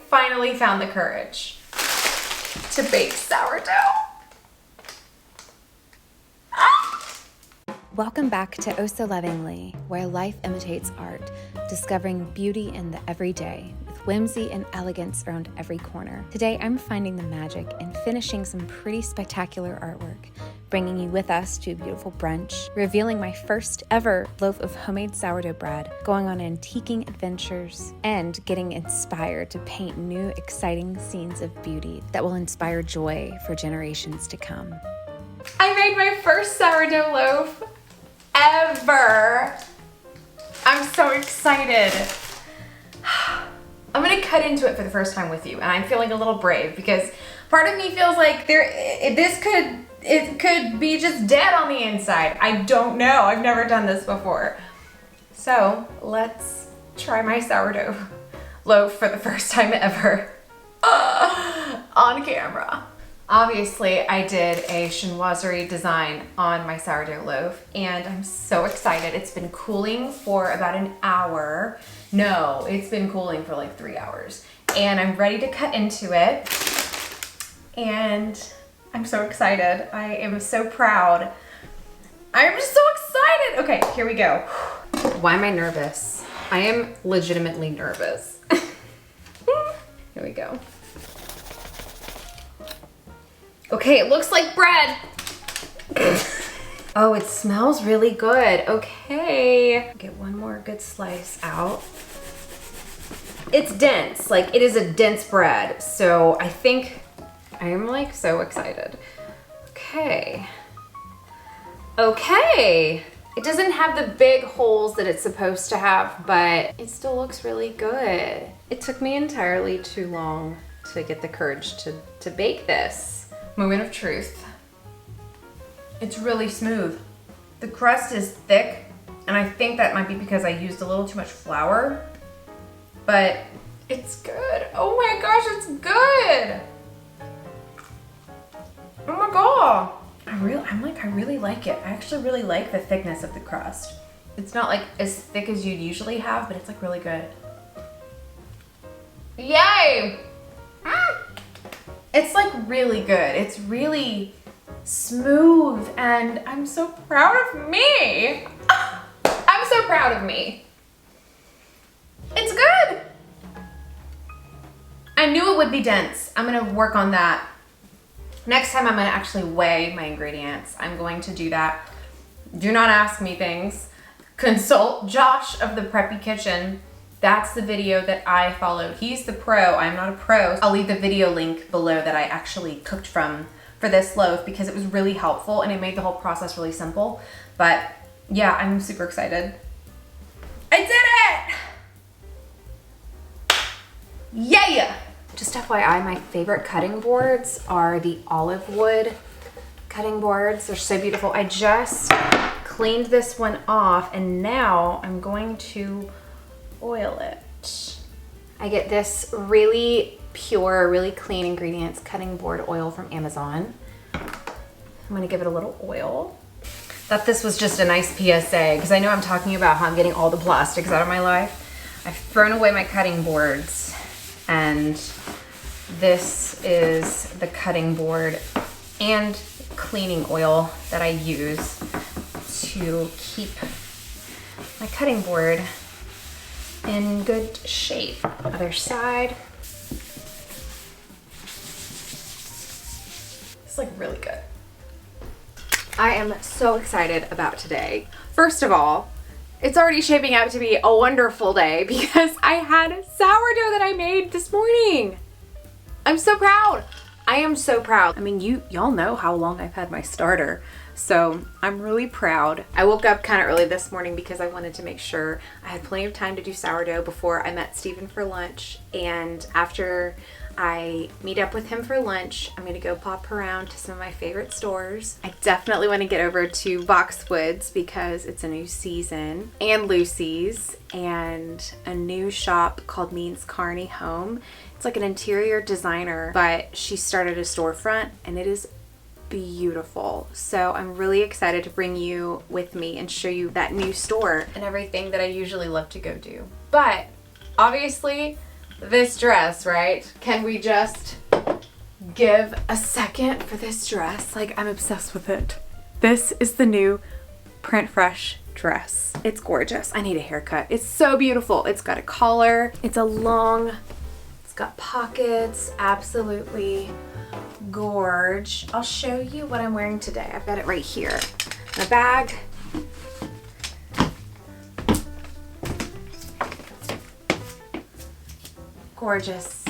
finally found the courage to bake sourdough. Welcome back to 𝑫𝑬𝑻𝑨𝑰𝑳𝑺, where life imitates art, discovering beauty in the everyday, with whimsy and elegance around every corner. Today, I'm finding the magic in finishing some pretty spectacular artwork, bringing you with us to a beautiful brunch, revealing my first ever loaf of homemade sourdough bread, going on antiquing adventures, and getting inspired to paint new, exciting scenes of beauty that will inspire joy for generations to come. I made my first sourdough loaf ever. I'm so excited. I'm gonna cut into it for the first time with you, and I'm feeling a little brave because part of me feels like it could be just dead on the inside. I don't know. I've never done this before. So let's try my sourdough loaf for the first time ever on camera. Obviously, I did a Chinoiserie design on my sourdough loaf, and I'm so excited. It's been cooling for about an hour. No, it's been cooling for like 3 hours. And I'm ready to cut into it. And I'm so excited. I am so proud. I'm so excited. Okay, here we go. Why am I nervous? I am legitimately nervous. Here we go. Okay, it looks like bread. Oh, it smells really good. Okay. Get one more good slice out. It's dense, like it is a dense bread. So I think I am like so excited. Okay. Okay. It doesn't have the big holes that it's supposed to have, but it still looks really good. It took me entirely too long to get the courage to bake this. Moment of truth. It's really smooth. The crust is thick, and I think that might be because I used a little too much flour, but it's good. Oh my gosh, it's good. Oh my god. I really like it. I actually really like the thickness of the crust. It's not like as thick as you'd usually have, but it's like really good. Yay! It's like really good. It's really smooth, and I'm so proud of me. I'm so proud of me. It's good. I knew it would be dense. I'm gonna work on that. Next time I'm gonna actually weigh my ingredients. I'm going to do that. Do not ask me things. Consult Josh of the Preppy Kitchen. That's the video that I followed. He's the pro, I'm not a pro. I'll leave the video link below that I actually cooked from for this loaf because it was really helpful and it made the whole process really simple. But yeah, I'm super excited. I did it! Yeah! Just FYI, my favorite cutting boards are the olive wood cutting boards. They're so beautiful. I just cleaned this one off and now I'm going to oil it. I get this really pure, really clean ingredients cutting board oil from Amazon. I'm gonna give it a little oil. Thought this was just a nice PSA because I know I'm talking about how I'm getting all the plastics out of my life. I've thrown away my cutting boards, and this is the cutting board and cleaning oil that I use to keep my cutting board in good shape. Other side. It's like really good. I am so excited about today. First of all, it's already shaping up to be a wonderful day because I had sourdough that I made this morning. I'm so proud. I am so proud. I mean, y'all know how long I've had my starter. So I'm really proud. I woke up kind of early this morning because I wanted to make sure I had plenty of time to do sourdough before I met Steven for lunch. And after I meet up with him for lunch, I'm gonna go pop around to some of my favorite stores. I definitely want to get over to Boxwoods because it's a new season, and Lucy's, and a new shop called Means Carney Home. It's like an interior designer, but she started a storefront and it is beautiful. So I'm really excited to bring you with me and show you that new store and everything that I usually love to go do. But obviously this dress, right? Can we just give a second for this dress? Like, I'm obsessed with it. This is the new Print Fresh dress. It's gorgeous. I need a haircut. It's so beautiful. It's got a collar. It's got pockets. Absolutely gorge. I'll show you what I'm wearing today. I've got it right here. My bag. Gorgeous.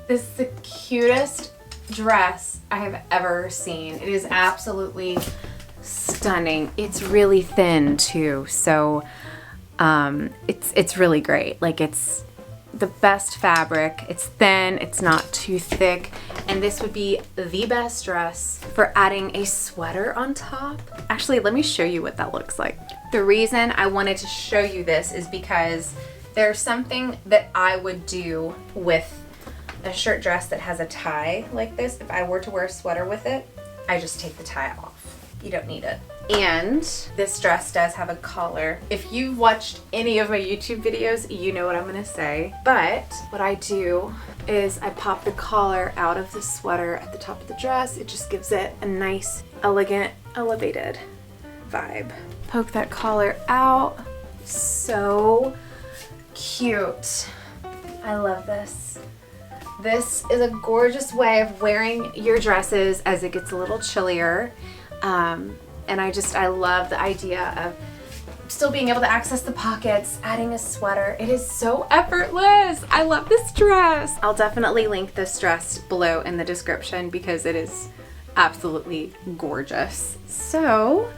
This is the cutest dress I have ever seen. It is absolutely stunning. It's really thin too, so it's really great. Like, it's the best fabric. It's thin, it's not too thick, and this would be the best dress for adding a sweater on top. Actually, let me show you what that looks like. The reason I wanted to show you this is because there's something that I would do with a shirt dress that has a tie like this. If I were to wear a sweater with it, I just take the tie off. You don't need it. And this dress does have a collar. If you've watched any of my YouTube videos, you know what I'm gonna say. But what I do is I pop the collar out of the sweater at the top of the dress. It just gives it a nice, elegant, elevated vibe. Poke that collar out. So cute. I love this. This is a gorgeous way of wearing your dresses as it gets a little chillier. And I love the idea of still being able to access the pockets, adding a sweater. It is so effortless. I love this dress. I'll definitely link this dress below in the description because it is absolutely gorgeous. So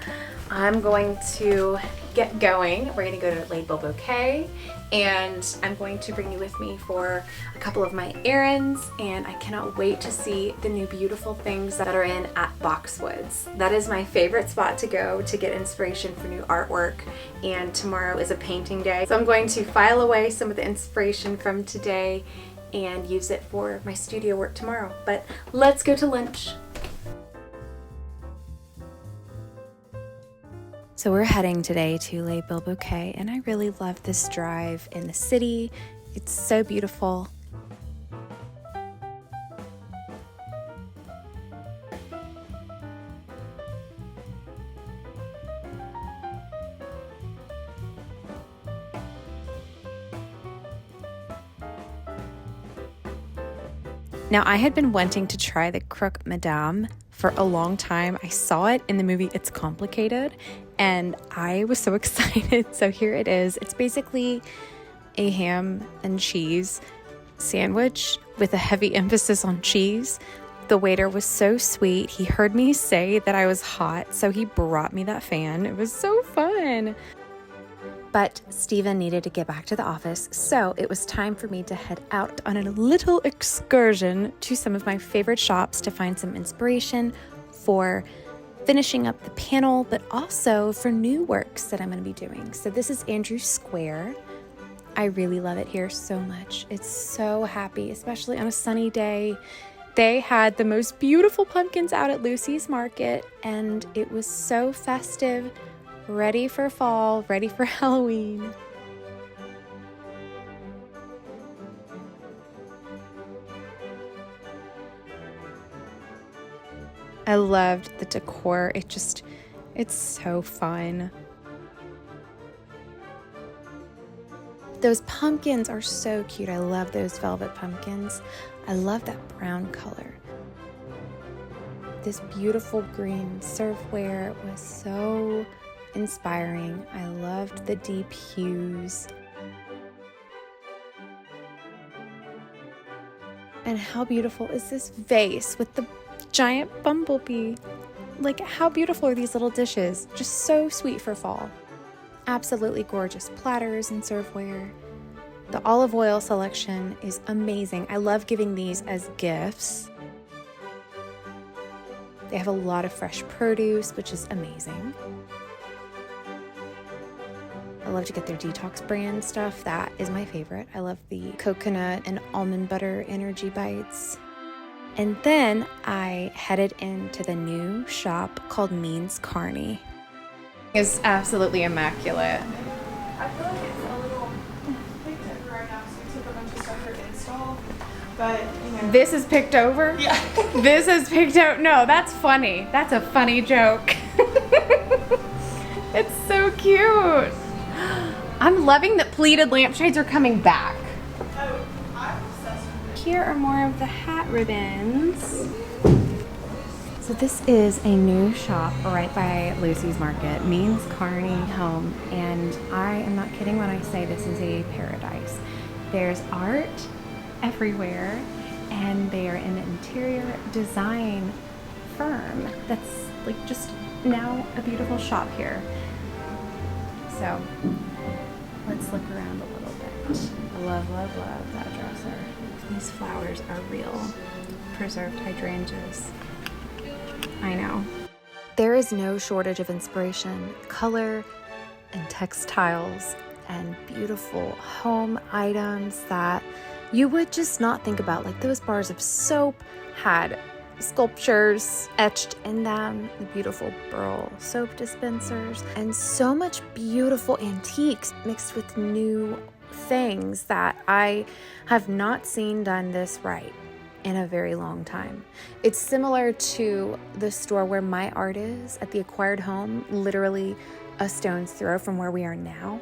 I'm going to get going. We're going to go to Label Bouquet, and I'm going to bring you with me for a couple of my errands, and I cannot wait to see the new beautiful things that are in at Boxwoods. That is my favorite spot to go to get inspiration for new artwork, and tomorrow is a painting day. So I'm going to file away some of the inspiration from today and use it for my studio work tomorrow. But let's go to lunch. So we're heading today to Les Bouquet, and I really love this drive in the city. It's so beautiful. Now, I had been wanting to try the croque madame for a long time. I saw it in the movie It's Complicated, and I was so excited. So here it is. It's basically a ham and cheese sandwich with a heavy emphasis on cheese. The waiter was so sweet. He heard me say that I was hot, so he brought me that fan. It was so fun. But Steven needed to get back to the office, so it was time for me to head out on a little excursion to some of my favorite shops to find some inspiration for finishing up the panel, but also for new works that I'm going to be doing. So this is Andrew Square. I really love it here so much. It's so happy, especially on a sunny day. They had the most beautiful pumpkins out at Lucy's Market, and it was so festive. Ready for fall, ready for Halloween. I loved the decor. It's so fun. Those pumpkins are so cute. I love those velvet pumpkins. I love that brown color. This beautiful green surfwear was so inspiring. I loved the deep hues. And how beautiful is this vase with the giant bumblebee? Like, how beautiful are these little dishes? Just so sweet for fall. Absolutely gorgeous platters and serveware. The olive oil selection is amazing. I love giving these as gifts. They have a lot of fresh produce, which is amazing. I love to get their detox brand stuff. That is my favorite. I love the coconut and almond butter energy bites. And then I headed into the new shop called Means Carney. It's absolutely immaculate. I feel like it's a little picture right now, so you took a bunch of but This is picked over? Yeah. This is picked out. No, that's funny. That's a funny joke. It's so cute. I'm loving that pleated lampshades are coming back. Oh, I'm obsessed with it. Here are more of the hat ribbons. So this is a new shop right by Lucy's Market, Means Carney Home, and I am not kidding when I say this is a paradise. There's art everywhere, and they are an interior design firm that's like just now a beautiful shop here. So let's look around a little bit. Love, love, love that dresser. These flowers are real preserved hydrangeas. I know. There is no shortage of inspiration, color, and textiles, and beautiful home items that you would just not think about. Like those bars of soap had sculptures etched in them, the beautiful Burl soap dispensers, and so much beautiful antiques mixed with new things that I have not seen done this right in a very long time. It's similar to the store where my art is at the Acquired Home, literally a stone's throw from where we are now.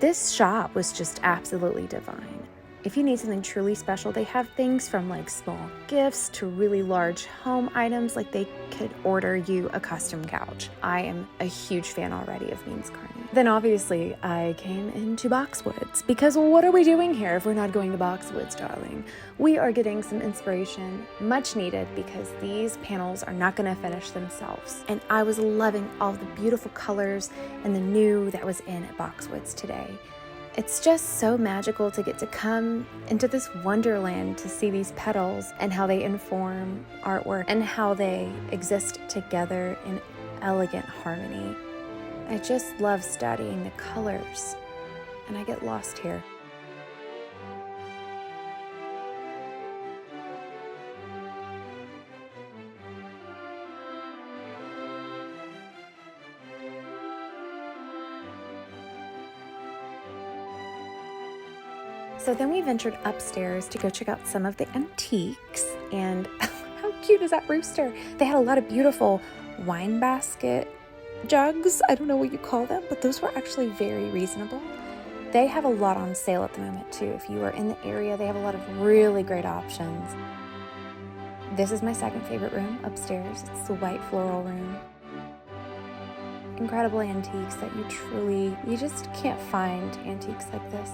This shop was just absolutely divine. If you need something truly special, they have things from like small gifts to really large home items, like they could order you a custom couch. I am a huge fan already of Means Carney. Then obviously I came into Boxwoods, because what are we doing here if we're not going to Boxwoods, darling? We are getting some inspiration, much needed, because these panels are not going to finish themselves. And I was loving all the beautiful colors and the new that was in at Boxwoods today. It's just so magical to get to come into this wonderland to see these petals and how they inform artwork and how they exist together in elegant harmony. I just love studying the colors, and I get lost here. So then we ventured upstairs to go check out some of the antiques, and how cute is that rooster? They had a lot of beautiful wine basket jugs. I don't know what you call them, but those were actually very reasonable. They have a lot on sale at the moment too. If you are in the area, they have a lot of really great options. This is my second favorite room upstairs. It's the white floral room. Incredible antiques that you just can't find antiques like this.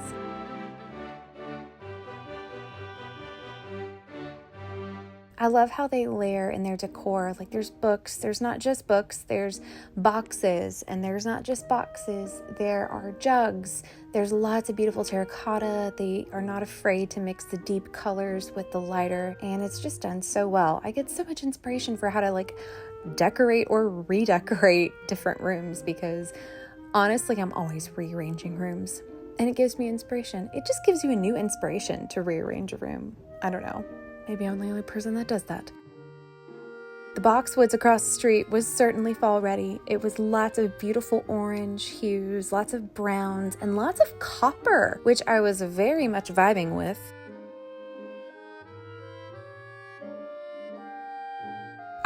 I love how they layer in their decor. Like there's books, there's not just books, there's boxes, and there's not just boxes, there are jugs. There's lots of beautiful terracotta. They are not afraid to mix the deep colors with the lighter, and it's just done so well. I get so much inspiration for how to like decorate or redecorate different rooms, because honestly, I'm always rearranging rooms, and it gives me inspiration. It just gives you a new inspiration to rearrange a room. I don't know. Maybe I'm the only person that does that. The Boxwoods across the street was certainly fall ready. It was lots of beautiful orange hues, lots of browns, and lots of copper, which I was very much vibing with.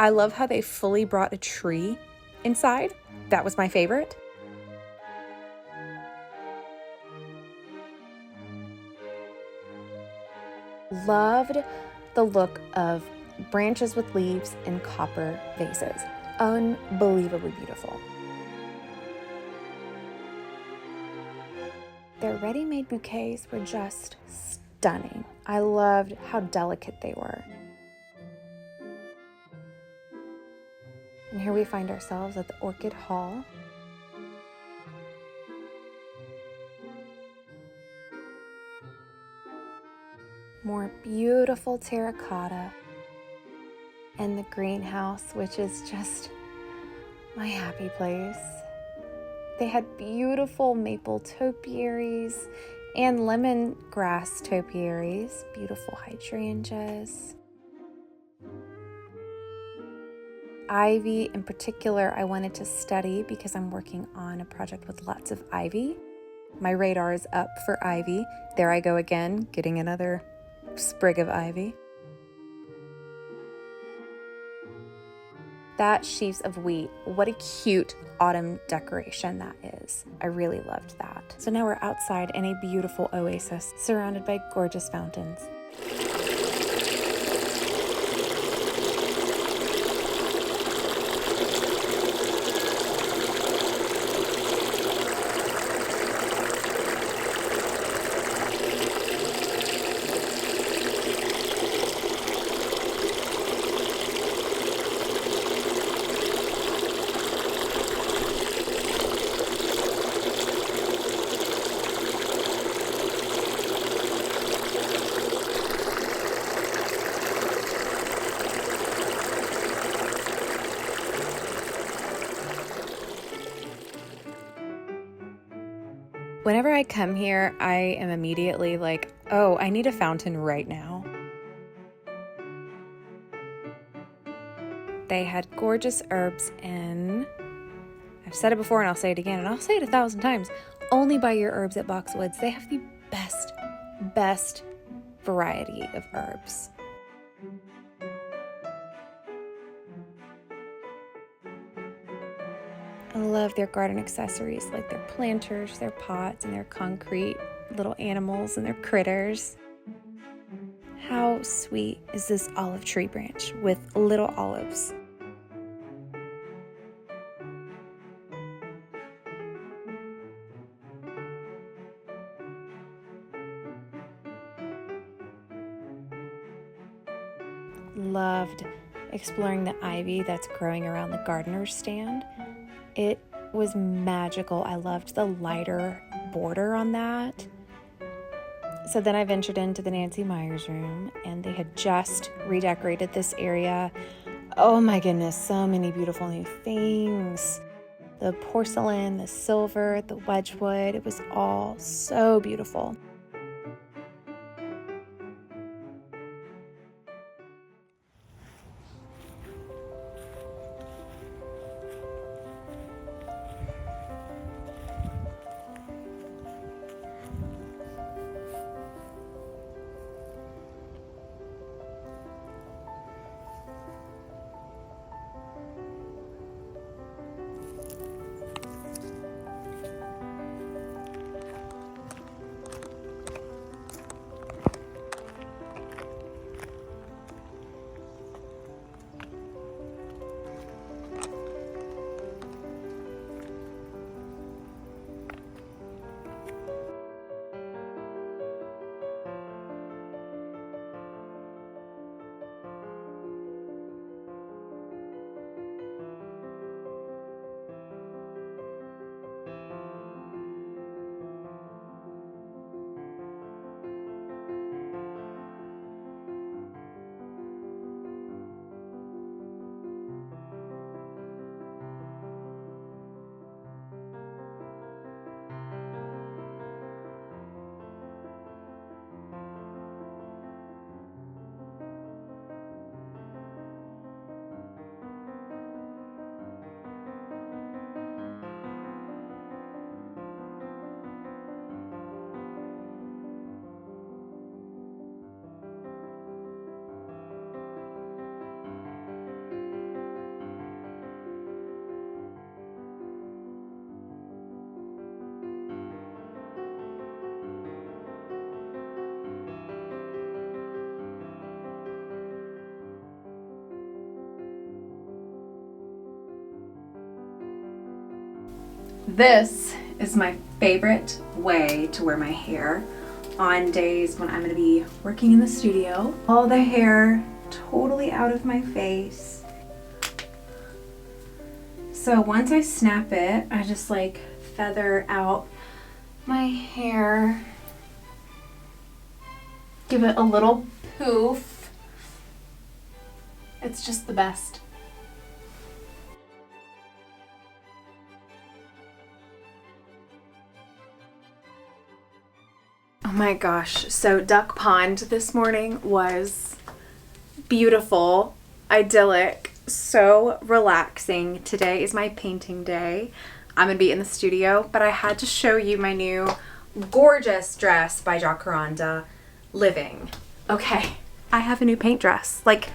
I love how they fully brought a tree inside. That was my favorite. Loved the look of branches with leaves and copper vases. Unbelievably beautiful. Their ready-made bouquets were just stunning. I loved how delicate they were. And here we find ourselves at the Orchid Hall. More beautiful terracotta, and the greenhouse, which is just my happy place. They had beautiful maple topiaries and lemongrass topiaries, beautiful hydrangeas. Ivy in particular, I wanted to study because I'm working on a project with lots of ivy. My radar is up for ivy. There I go again, getting another sprig of ivy. That sheaves of wheat, what a cute autumn decoration that is. I really loved that. So now we're outside in a beautiful oasis surrounded by gorgeous fountains. Whenever I come here, I am immediately like, oh, I need a fountain right now. They had gorgeous herbs in, I've said it before and I'll say it again and I'll say it 1,000 times, only buy your herbs at Boxwoods. They have the best variety of herbs. I love their garden accessories, like their planters, their pots, and their concrete little animals and their critters. How sweet is this olive tree branch with little olives? Loved exploring the ivy that's growing around the gardener's stand. It was magical. I loved the lighter border on that. So then I ventured into the Nancy Meyers room, and they had just redecorated this area. Oh my goodness, so many beautiful new things. The porcelain, the silver, the wedgwood, it was all so beautiful. This is my favorite way to wear my hair on days when I'm going to be working in the studio. All the hair totally out of my face. So once I snap it, I just like feather out my hair. Give it a little poof. It's just the best. Oh my gosh, so Duck Pond this morning was beautiful, idyllic, so relaxing. Today is my painting day. I'm gonna be in the studio, but I had to show you my new gorgeous dress by Jacaranda, Living. Okay, I have a new paint dress. Like,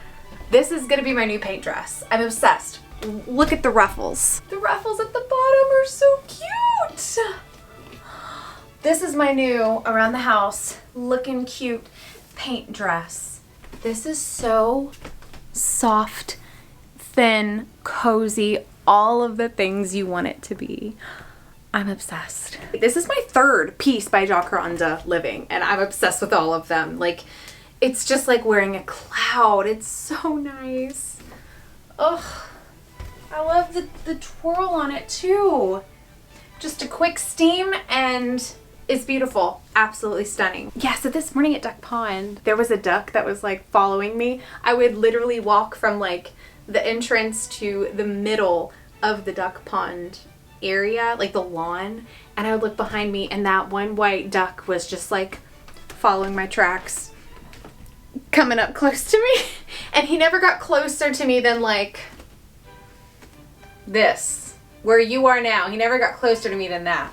this is gonna be my new paint dress. I'm obsessed. Look at the ruffles. The ruffles at the bottom are so cute. This is my new around the house looking cute paint dress. This is so soft, thin, cozy, all of the things you want it to be. I'm obsessed. This is my third piece by Jacaranda Living, and I'm obsessed with all of them. Like, it's just like wearing a cloud. It's so nice. Ugh, I love the twirl on it too. Just a quick steam and it's beautiful. Absolutely stunning. Yeah, so this morning at Duck Pond, there was a duck that was like following me. I would literally walk from like the entrance to the middle of the duck pond area, like the lawn, and I would look behind me and that one white duck was just like following my tracks, coming up close to me. And he never got closer to me than like this, where you are now. He never got closer to me than that.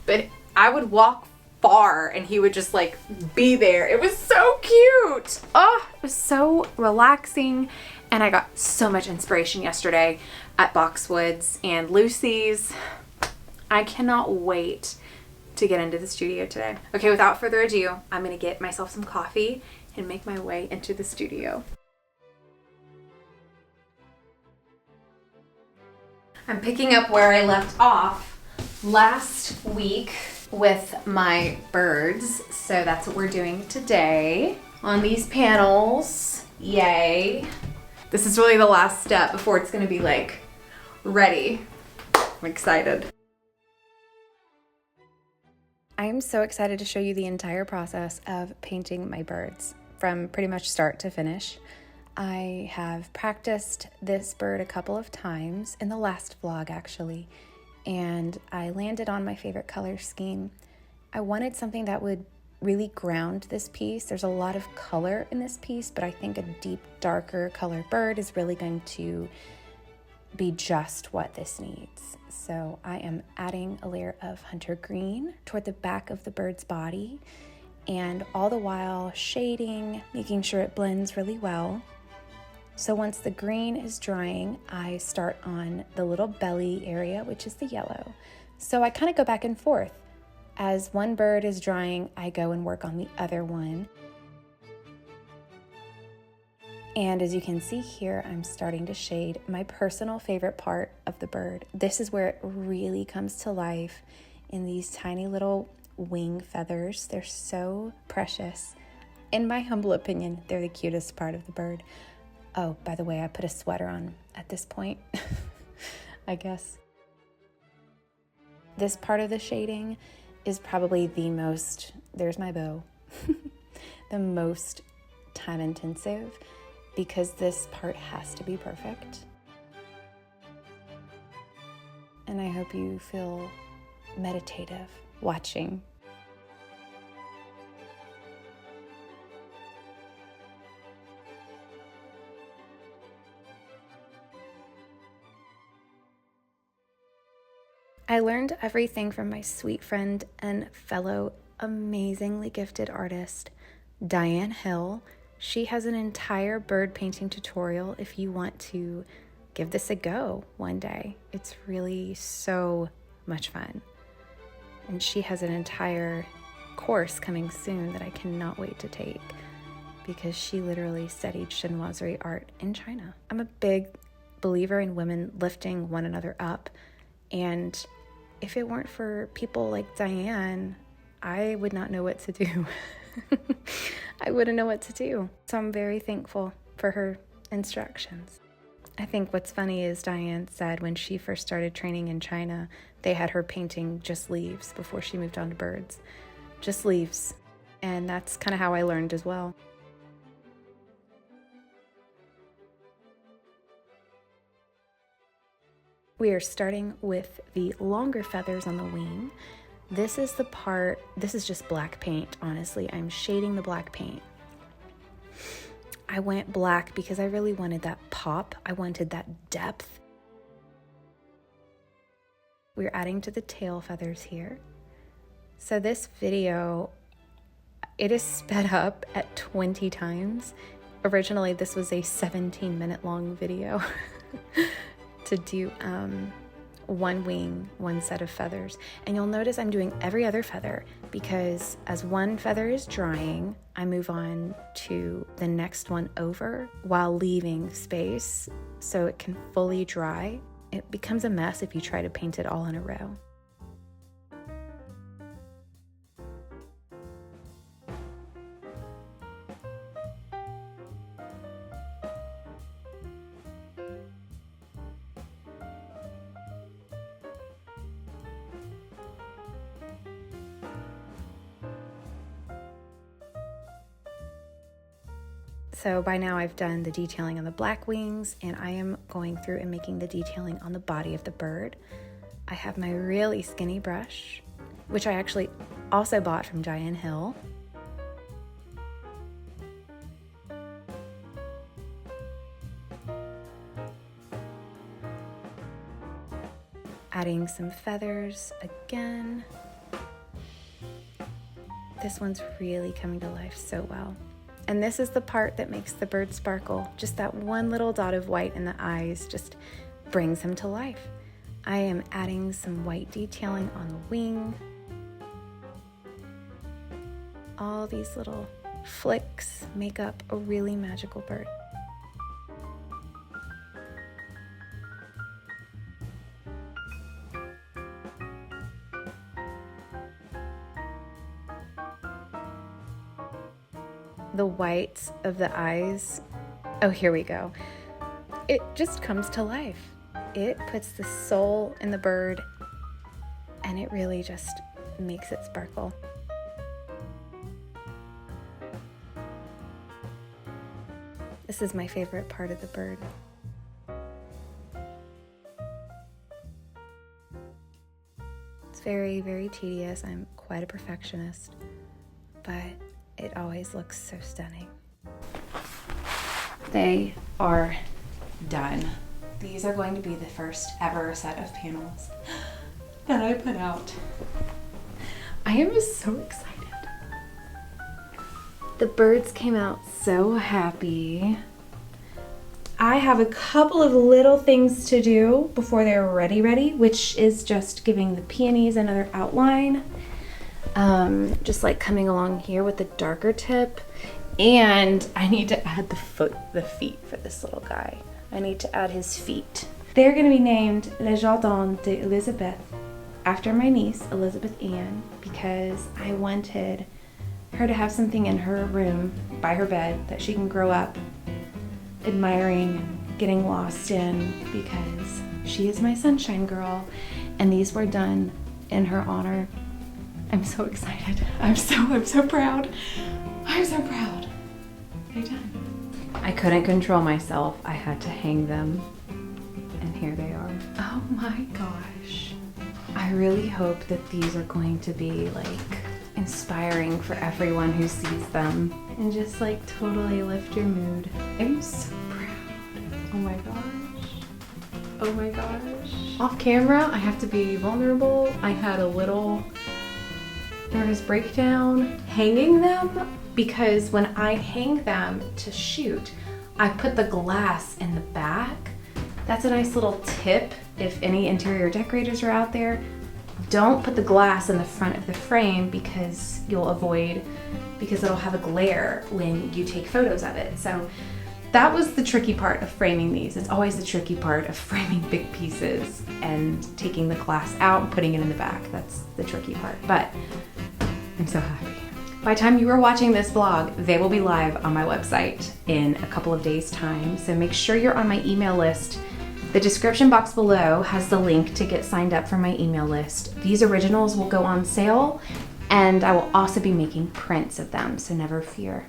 But I would walk far and he would just like be there. It was so cute. Oh, it was so relaxing. And I got so much inspiration yesterday at Boxwoods and Lucy's. I cannot wait to get into the studio today. Okay, without further ado, I'm gonna get myself some coffee and make my way into the studio. I'm picking up where I left off last week with my birds. So that's what we're doing today on these panels. Yay. This is really the last step before it's gonna be like ready. I'm excited. I am so excited to show you the entire process of painting my birds from pretty much start to finish. I have practiced this bird a couple of times in the last vlog actually, and I landed on my favorite color scheme. I wanted something that would really ground this piece. There's a lot of color in this piece, but I think a deep, darker colored bird is really going to be just what this needs. So I am adding a layer of hunter green toward the back of the bird's body, and all the while shading, making sure it blends really well. So once the green is drying, I start on the little belly area, which is the yellow. So I kind of go back and forth. As one bird is drying, I go and work on the other one. And as you can see here, I'm starting to shade my personal favorite part of the bird. This is where it really comes to life in these tiny little wing feathers. They're so precious. In my humble opinion, they're the cutest part of the bird. Oh, by the way, I put a sweater on at this point, I guess. This part of the shading is probably the most, there's my bow, the most time intensive, because this part has to be perfect. And I hope you feel meditative watching. I learned everything from my sweet friend and fellow amazingly gifted artist, Diane Hill. She has an entire bird painting tutorial if you want to give this a go one day. It's really so much fun. And she has an entire course coming soon that I cannot wait to take, because she literally studied Chinoiserie art in China. I'm a big believer in women lifting one another up, and if it weren't for people like Diane, I would not know what to do. I wouldn't know what to do. So I'm very thankful for her instructions. I think what's funny is Diane said when she first started training in China, they had her painting just leaves before she moved on to birds. Just leaves. And that's kind of how I learned as well. We are starting with the longer feathers on the wing. This is the part, this is just black paint, honestly. I'm shading the black paint. I went black because I really wanted that pop. I wanted that depth. We're adding to the tail feathers here. So this video, it is sped up at 20 times. Originally, this was a 17-minute long video to do one wing, one set of feathers. And you'll notice I'm doing every other feather because as one feather is drying, I move on to the next one over while leaving space so it can fully dry. It becomes a mess if you try to paint it all in a row. So by now I've done the detailing on the black wings, and I am going through and making the detailing on the body of the bird. I have my really skinny brush, which I actually also bought from Diane Hill. Adding some feathers again. This one's really coming to life so well. And this is the part that makes the bird sparkle. Just that one little dot of white in the eyes just brings him to life. I am adding some white detailing on the wing. All these little flicks make up a really magical bird. The whites of the eyes, oh, here we go. It just comes to life. It puts the soul in the bird, and it really just makes it sparkle. This is my favorite part of the bird. It's very, very tedious. I'm quite a perfectionist, but it always looks so stunning. They are done. These are going to be the first ever set of panels that I put out. I am so excited. The birds came out so happy. I have a couple of little things to do before they're ready, which is just giving the peonies another outline. Just like coming along here with the darker tip, and I need to add the feet for this little guy. I need to add his feet. They're going to be named Le Jardin d'Elizabeth after my niece Elizabeth Ann, because I wanted her to have something in her room by her bed that she can grow up admiring and getting lost in, because she is my sunshine girl, and these were done in her honor. I'm so excited. I'm so proud. I'm so proud. They're done. I couldn't control myself. I had to hang them. And here they are. Oh my gosh. I really hope that these are going to be like inspiring for everyone who sees them and just like totally lift your mood. I'm so proud. Oh my gosh. Oh my gosh. Off camera, I have to be vulnerable. I had a little nervous breakdown hanging them, because when I hang them to shoot, I put the glass in the back. That's a nice little tip if any interior decorators are out there. Don't put the glass in the front of the frame because it'll have a glare when you take photos of it. So that was the tricky part of framing these. It's always the tricky part of framing big pieces and taking the glass out and putting it in the back. That's the tricky part, but I'm so happy. By the time you are watching this vlog, they will be live on my website in a couple of days' time, so make sure you're on my email list. The description box below has the link to get signed up for my email list. These originals will go on sale, and I will also be making prints of them, so never fear.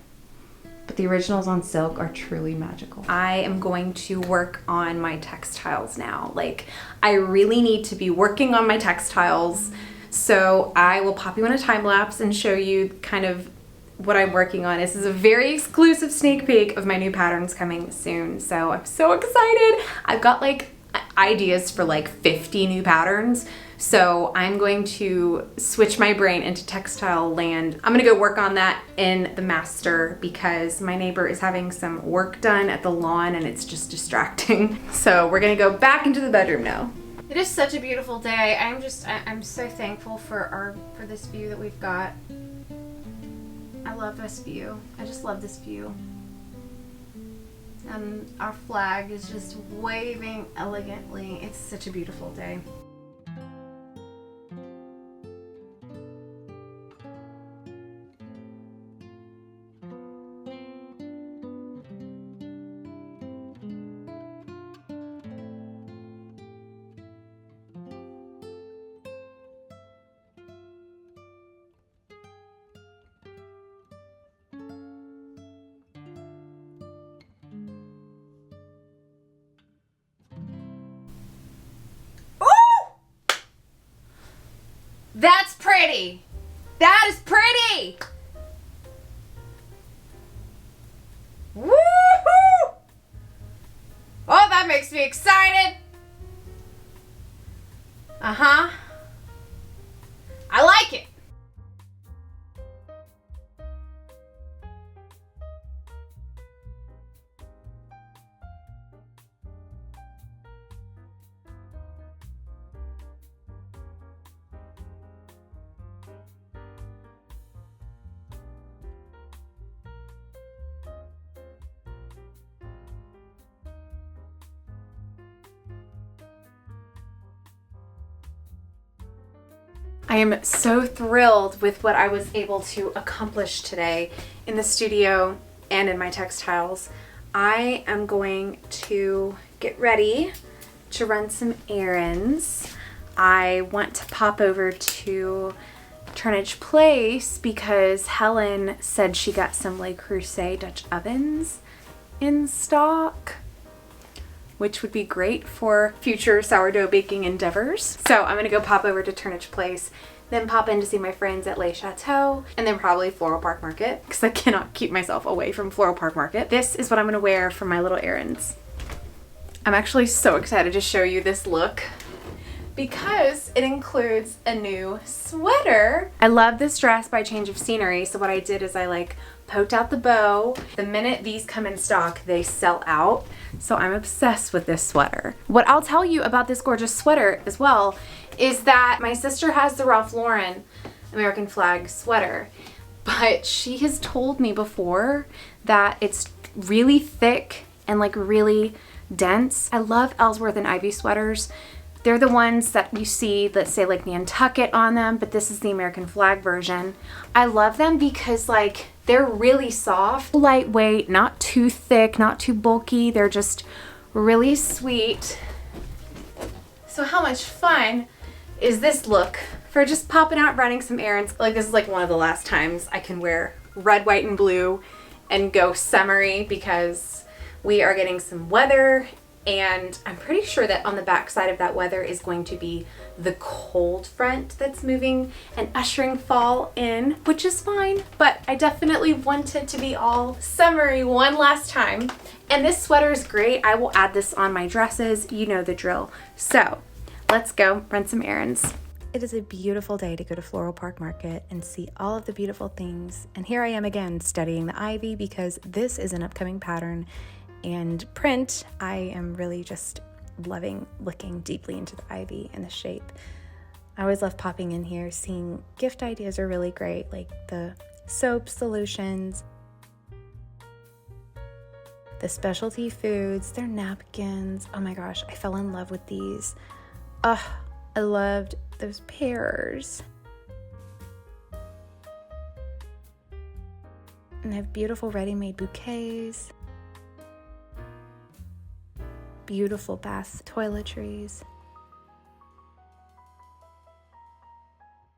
But the originals on silk are truly magical. I am going to work on my textiles now. Like, I really need to be working on my textiles. So I will pop you on a time lapse and show you kind of what I'm working on. This is a very exclusive sneak peek of my new patterns coming soon. So I'm so excited. I've got like ideas for like 50 new patterns. So I'm going to switch my brain into textile land. I'm gonna go work on that in the master because my neighbor is having some work done at the lawn and it's just distracting. So we're gonna go back into the bedroom now. It is such a beautiful day. I'm so thankful for this view that we've got. I love this view. I just love this view. And our flag is just waving elegantly. It's such a beautiful day. That's pretty. That is pretty. Woohoo! Oh, that makes me excited. Uh-huh. I like it. I am so thrilled with what I was able to accomplish today in the studio and in my textiles. I am going to get ready to run some errands. I want to pop over to Turnage Place because Helen said she got some Le Creuset Dutch ovens in stock, which would be great for future sourdough baking endeavors. So I'm gonna go pop over to Turnage Place, then pop in to see my friends at Le Chateau, and then probably Floral Park Market, because I cannot keep myself away from Floral Park Market. This is what I'm gonna wear for my little errands. I'm actually so excited to show you this look because it includes a new sweater. I love this dress by Change of Scenery, so what I did is I poked out the bow. The minute these come in stock, they sell out. So I'm obsessed with this sweater. What I'll tell you about this gorgeous sweater as well is that my sister has the Ralph Lauren American flag sweater, but she has told me before that it's really thick and really dense. I love Ellsworth and Ivy sweaters. They're the ones that you see that say Nantucket on them, but this is the American flag version. I love them because they're really soft, lightweight, not too thick, not too bulky. They're just really sweet. So how much fun is this look for just popping out, running some errands? This is one of the last times I can wear red, white, and blue and go summery because we are getting some weather. And I'm pretty sure that on the back side of that weather is going to be the cold front that's moving and ushering fall in, which is fine, but I definitely want it to be all summery one last time. And this sweater is great. I will add this on my dresses. You know the drill. So let's go run some errands. It is a beautiful day to go to Floral Park Market and see all of the beautiful things. And here I am again studying the ivy because this is an upcoming pattern. And print, I am really just loving looking deeply into the ivy and the shape. I always love popping in here, seeing gift ideas are really great, like the soaps, the lotions, the specialty foods, their napkins. Oh my gosh, I fell in love with these. I loved those pears. And they have beautiful ready-made bouquets. Beautiful bath toiletries.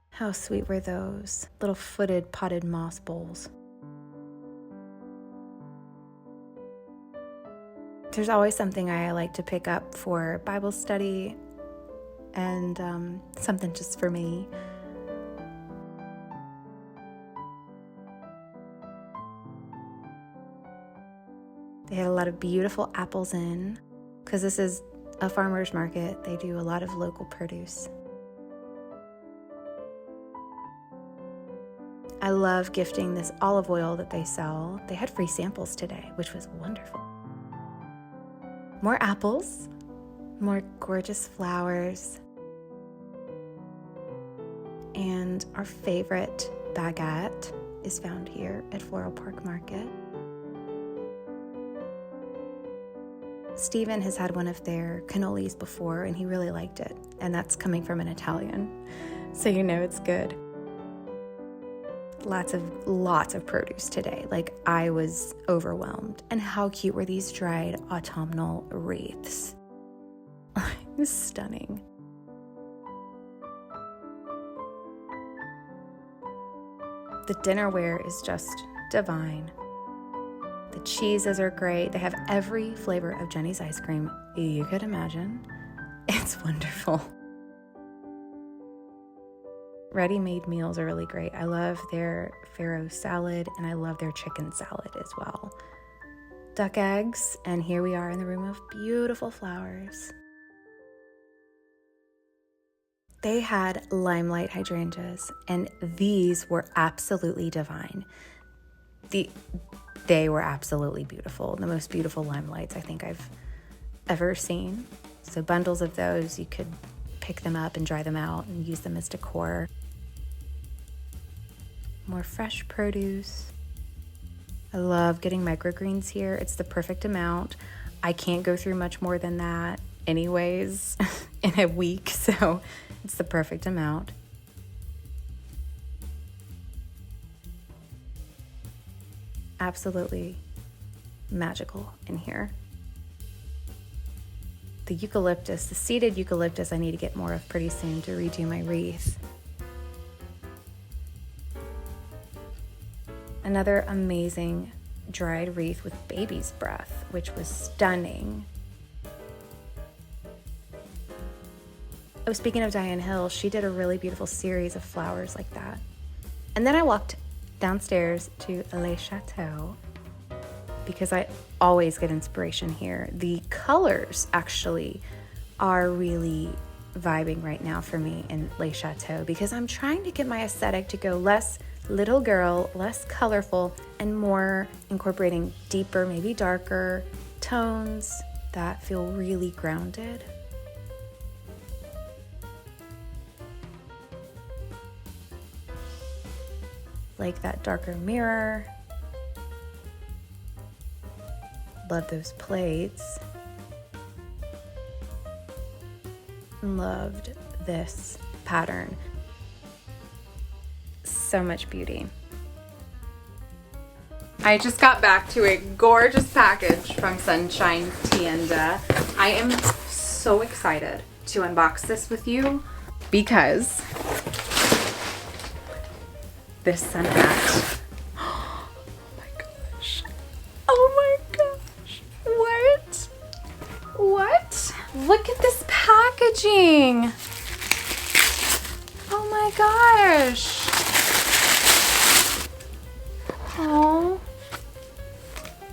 How sweet were those little footed potted moss bowls. There's always something I like to pick up for Bible study and something just for me. They had a lot of beautiful apples in. Because this is a farmer's market, they do a lot of local produce. I love gifting this olive oil that they sell. They had free samples today, which was wonderful. More apples, more gorgeous flowers, and our favorite baguette is found here at Floral Park Market. Steven has had one of their cannolis before and he really liked it, and that's coming from an Italian, so you know it's good. Lots of produce today. Like, I was overwhelmed. And how cute were these dried autumnal wreaths? It was stunning. The dinnerware is just divine. The cheeses are great. They have every flavor of Jenny's ice cream you could imagine. It's wonderful. Ready-made meals are really great. I love their farro salad and I love their chicken salad as well. Duck eggs, and here we are in the room of beautiful flowers. They had limelight hydrangeas, and these were absolutely divine. They were absolutely beautiful. The most beautiful limelights I think I've ever seen. So bundles of those, you could pick them up and dry them out and use them as decor. More fresh produce. I love getting microgreens here. It's the perfect amount. I can't go through much more than that anyways in a week, so it's the perfect amount. Absolutely magical in here. The eucalyptus, the seeded eucalyptus, I need to get more of pretty soon to redo my wreath. Another amazing dried wreath with baby's breath, which was stunning. Oh, speaking of Diane Hill, she did a really beautiful series of flowers like that. And then I walked downstairs to Le Chateau because I always get inspiration here. The colors actually are really vibing right now for me in Le Chateau because I'm trying to get my aesthetic to go less little girl, less colorful, and more incorporating deeper, maybe darker tones that feel really grounded. Like that darker mirror. Love those plates. Loved this pattern. So much beauty. I just got back to a gorgeous package from Sunshine Tienda. I am so excited to unbox this with you because this sun hat. Oh my gosh. Oh my gosh. What? What? Look at this packaging. Oh my gosh. Oh.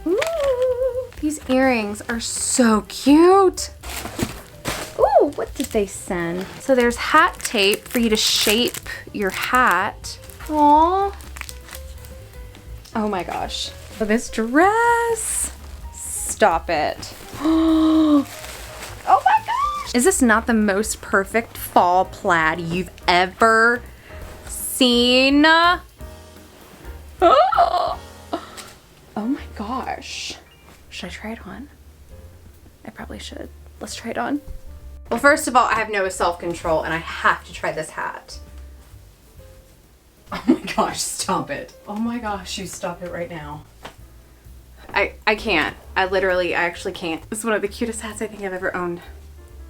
Ooh, these earrings are so cute. Ooh, what did they send? So there's hat tape for you to shape your hat. Aww. Oh my gosh. Oh, this dress. Stop it. Oh my gosh. Is this not the most perfect fall plaid you've ever seen? Oh my gosh. Should I try it on? I probably should. Let's try it on. Well, first of all, I have no self-control and I have to try this hat. Oh my gosh, stop it. Oh my gosh, you stop it right now. I can't. I actually can't. This is one of the cutest hats I think I've ever owned.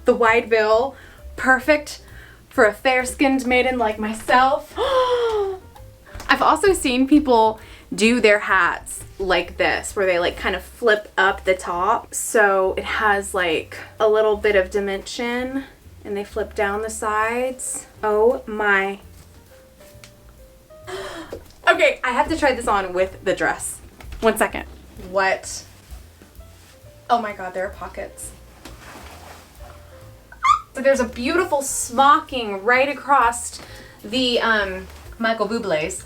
The wide bill, perfect for a fair-skinned maiden like myself. I've also seen people do their hats like this, where they like kind of flip up the top so it has like a little bit of dimension and they flip down the sides. Oh my. Okay, I have to try this on with the dress. 1 second. What? Oh my god, there are pockets. So there's a beautiful smocking right across the Michael Bublé's.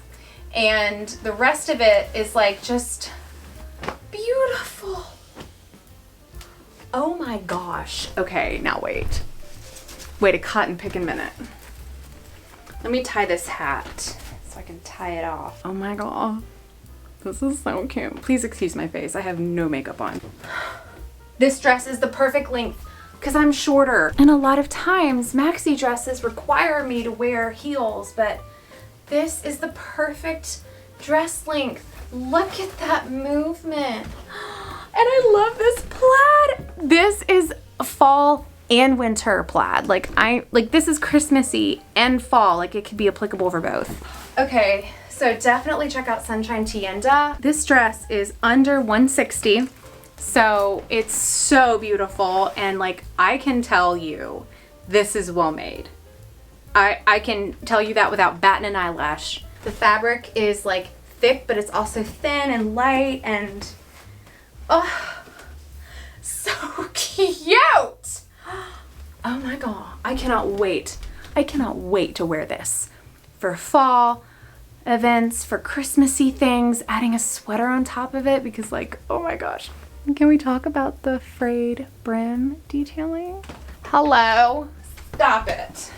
and the rest of it is like just beautiful. Oh my gosh. Okay, now wait. Wait a cotton picking minute. Let me tie this hat so I can tie it off. Oh my god. This is so cute. Please excuse my face. I have no makeup on. This dress is the perfect length because I'm shorter. And a lot of times maxi dresses require me to wear heels, but this is the perfect dress length. Look at that movement. And I love this plaid. This is fall and winter plaid. Like this is Christmassy and fall. Like it could be applicable for both. Okay, so definitely check out Sunshine Tienda. This dress is under $160. So it's so beautiful, and like I can tell you this is well made. I can tell you that without batting an eyelash. The fabric is like thick, but it's also thin and light, and oh, so cute. Oh my god, I cannot wait. I cannot wait to wear this for fall events, for Christmassy things, adding a sweater on top of it, because like, oh my gosh. Can we talk about the frayed brim detailing? Hello. Stop it.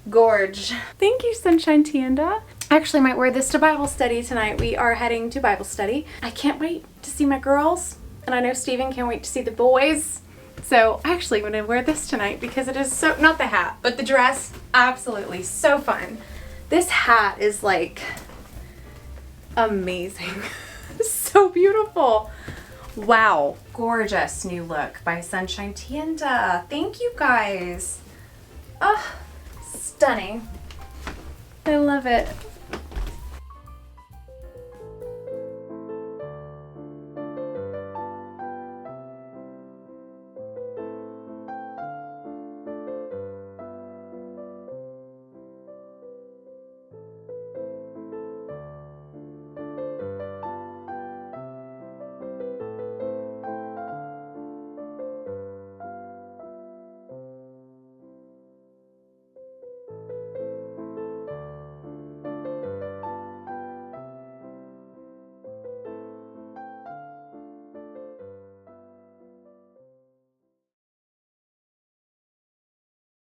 Gorge. Thank you, Sunshine Tienda. I actually might wear this to Bible study tonight. We are heading to Bible study. I can't wait to see my girls, and I know Steven can't wait to see the boys. So I actually want to wear this tonight because it is so, not the hat, but the dress, absolutely so fun. This hat is like amazing. So beautiful. Wow, gorgeous new look by Sunshine Tienda. Thank you guys. Oh, stunning. I love it.